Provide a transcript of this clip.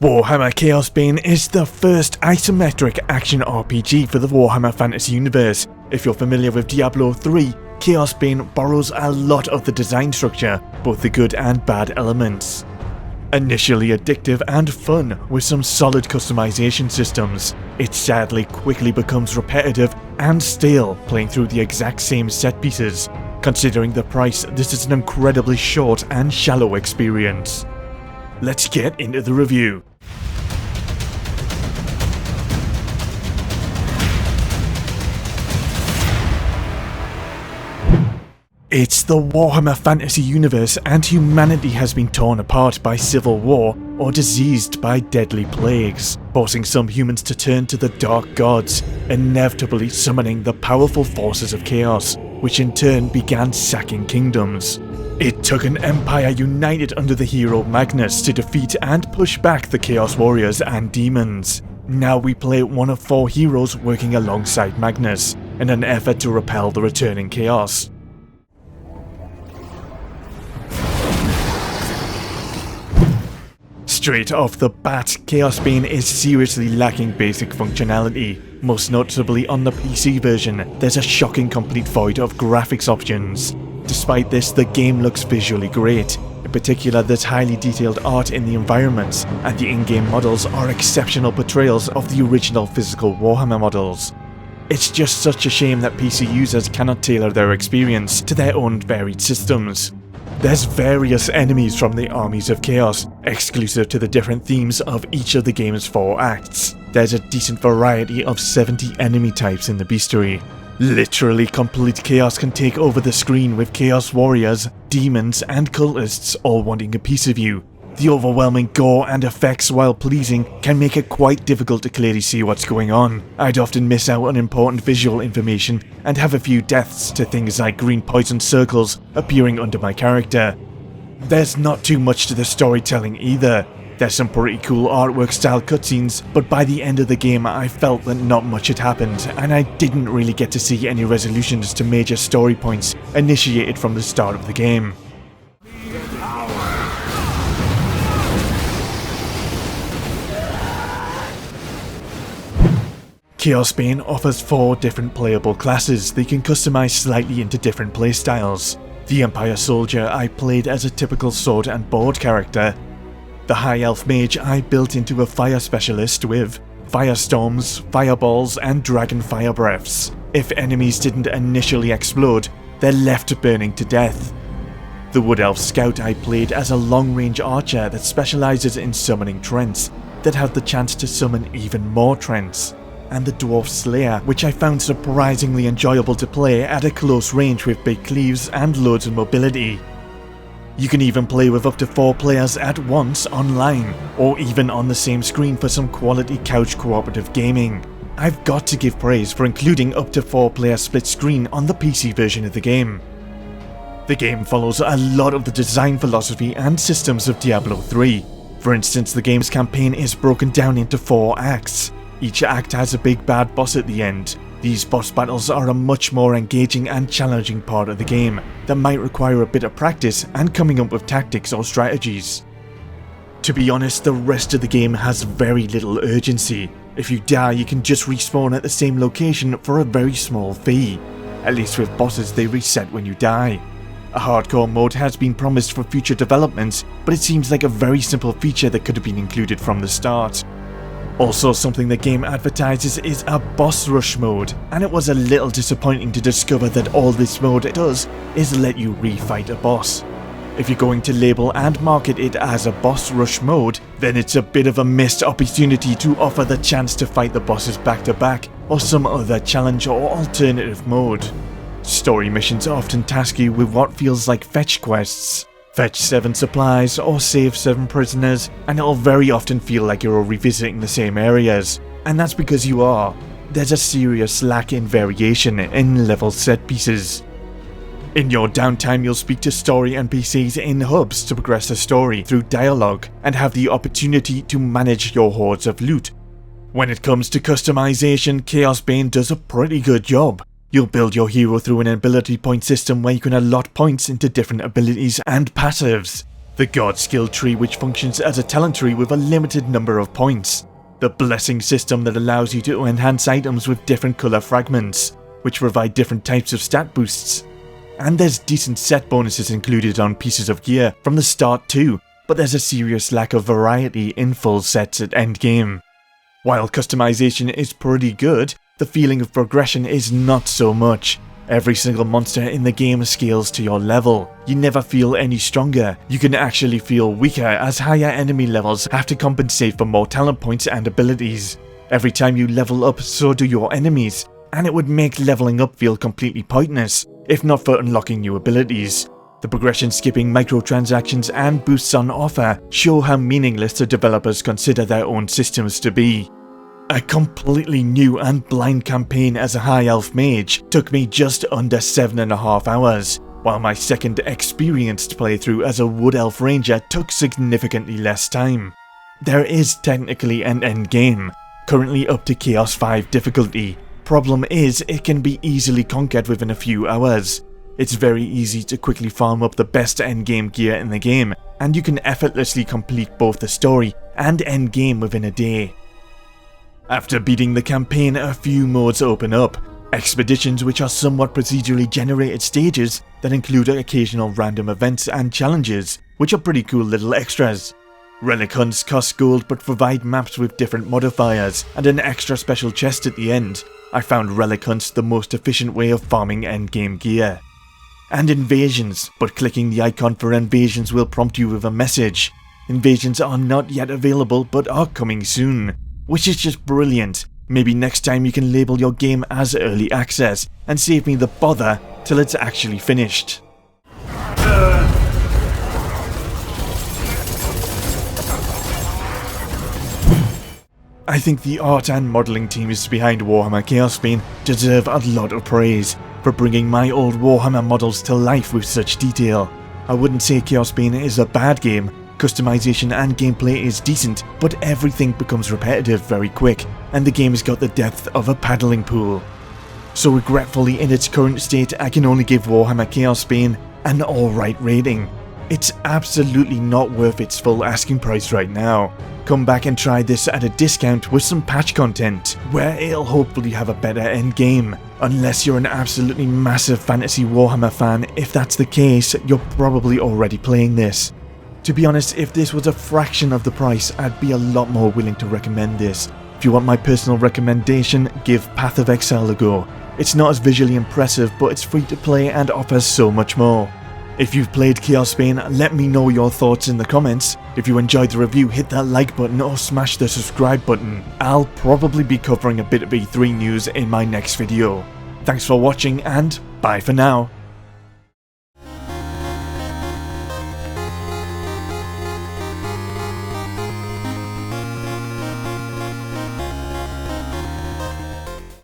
Warhammer Chaosbane is the first isometric action RPG for the Warhammer Fantasy universe. If you're familiar with Diablo 3, Chaosbane borrows a lot of the design structure, both the good and bad elements. Initially addictive and fun, with some solid customization systems, it sadly quickly becomes repetitive and stale playing through the exact same set pieces. Considering the price, this is an incredibly short and shallow experience. Let's get into the review. It's the Warhammer Fantasy universe, and humanity has been torn apart by civil war or diseased by deadly plagues, forcing some humans to turn to the dark gods, inevitably summoning the powerful forces of chaos, which in turn began sacking kingdoms. It took an empire united under the hero Magnus to defeat and push back the Chaos Warriors and demons. Now we play one of 4 heroes working alongside Magnus, in an effort to repel the returning chaos. Straight off the bat, Chaosbane is seriously lacking basic functionality. Most notably on the PC version, there's a shocking complete void of graphics options. Despite this, the game looks visually great. In particular, there's highly detailed art in the environments, and the in-game models are exceptional portrayals of the original physical Warhammer models. It's just such a shame that PC users cannot tailor their experience to their own varied systems. There's various enemies from the armies of chaos, exclusive to the different themes of each of the game's 4 acts. There's a decent variety of 70 enemy types in the bestiary. Literally complete chaos can take over the screen, with chaos warriors, demons and cultists all wanting a piece of you. The overwhelming gore and effects, while pleasing, can make it quite difficult to clearly see what's going on. I'd often miss out on important visual information and have a few deaths to things like green poison circles appearing under my character. There's not too much to the storytelling either. There's some pretty cool artwork style cutscenes, but by the end of the game I felt that not much had happened, and I didn't really get to see any resolutions to major story points initiated from the start of the game. Chaosbane offers 4 different playable classes that you can customize slightly into different playstyles. The Empire Soldier I played as a typical sword and board character. The High Elf Mage I built into a fire specialist with firestorms, fireballs and dragon fire breaths. If enemies didn't initially explode, they're left burning to death. The Wood Elf Scout I played as a long-range archer that specializes in summoning Trents that have the chance to summon even more Trents. And the Dwarf Slayer, which I found surprisingly enjoyable to play at a close range with big cleaves and loads of mobility. You can even play with up to 4 players at once online, or even on the same screen for some quality couch cooperative gaming. I've got to give praise for including up to 4-player split screen on the PC version of the game. The game follows a lot of the design philosophy and systems of Diablo 3. For instance, the game's campaign is broken down into 4 acts. Each act has a big bad boss at the end. These boss battles are a much more engaging and challenging part of the game that might require a bit of practice and coming up with tactics or strategies. To be honest, the rest of the game has very little urgency. If you die, you can just respawn at the same location for a very small fee. At least with bosses, they reset when you die. A hardcore mode has been promised for future developments, but it seems like a very simple feature that could have been included from the start. Also, something the game advertises is a boss rush mode, and it was a little disappointing to discover that all this mode does is let you refight a boss. If you're going to label and market it as a boss rush mode, then it's a bit of a missed opportunity to offer the chance to fight the bosses back to back, or some other challenge or alternative mode. Story missions often task you with what feels like fetch quests. Fetch 7 supplies or save 7 prisoners, and it'll very often feel like you're revisiting the same areas. And that's because you are. There's a serious lack in variation in level set pieces. In your downtime, you'll speak to story NPCs in hubs to progress the story through dialogue, and have the opportunity to manage your hordes of loot. When it comes to customization, Chaosbane does a pretty good job. You'll build your hero through an ability point system where you can allot points into different abilities and passives. The God skill tree, which functions as a talent tree with a limited number of points. The blessing system that allows you to enhance items with different colour fragments, which provide different types of stat boosts. And there's decent set bonuses included on pieces of gear from the start too, but there's a serious lack of variety in full sets at endgame. While customization is pretty good, the feeling of progression is not so much. Every single monster in the game scales to your level. You never feel any stronger. You can actually feel weaker as higher enemy levels have to compensate for more talent points and abilities. Every time you level up, so do your enemies, and it would make leveling up feel completely pointless, if not for unlocking new abilities. The progression skipping microtransactions and boosts on offer show how meaningless the developers consider their own systems to be. A completely new and blind campaign as a high elf mage took me just under 7.5 hours, while my second experienced playthrough as a wood elf ranger took significantly less time. There is technically an endgame, currently up to Chaos 5 difficulty. Problem is, it can be easily conquered within a few hours. It's very easy to quickly farm up the best endgame gear in the game, and you can effortlessly complete both the story and endgame within a day. After beating the campaign, a few modes open up. Expeditions, which are somewhat procedurally generated stages that include occasional random events and challenges, which are pretty cool little extras. Relic hunts cost gold but provide maps with different modifiers and an extra special chest at the end. I found relic hunts the most efficient way of farming endgame gear. And invasions, but clicking the icon for invasions will prompt you with a message. Invasions are not yet available but are coming soon, which is just brilliant. Maybe next time you can label your game as early access and save me the bother till it's actually finished. I think the art and modelling teams behind Warhammer Chaosbane deserve a lot of praise for bringing my old Warhammer models to life with such detail. I wouldn't say Chaosbane is a bad game. Customization and gameplay is decent, but everything becomes repetitive very quick, and the game has got the depth of a paddling pool. So regretfully, in its current state, I can only give Warhammer Chaosbane an alright rating. It's absolutely not worth its full asking price right now. Come back and try this at a discount with some patch content, where it'll hopefully have a better end game. Unless you're an absolutely massive fantasy Warhammer fan, if that's the case, you're probably already playing this. To be honest, if this was a fraction of the price, I'd be a lot more willing to recommend this. If you want my personal recommendation, give Path of Exile a go. It's not as visually impressive, but it's free to play and offers so much more. If you've played Chaosbane, let me know your thoughts in the comments. If you enjoyed the review, hit that like button or smash the subscribe button. I'll probably be covering a bit of E3 news in my next video. Thanks for watching and bye for now.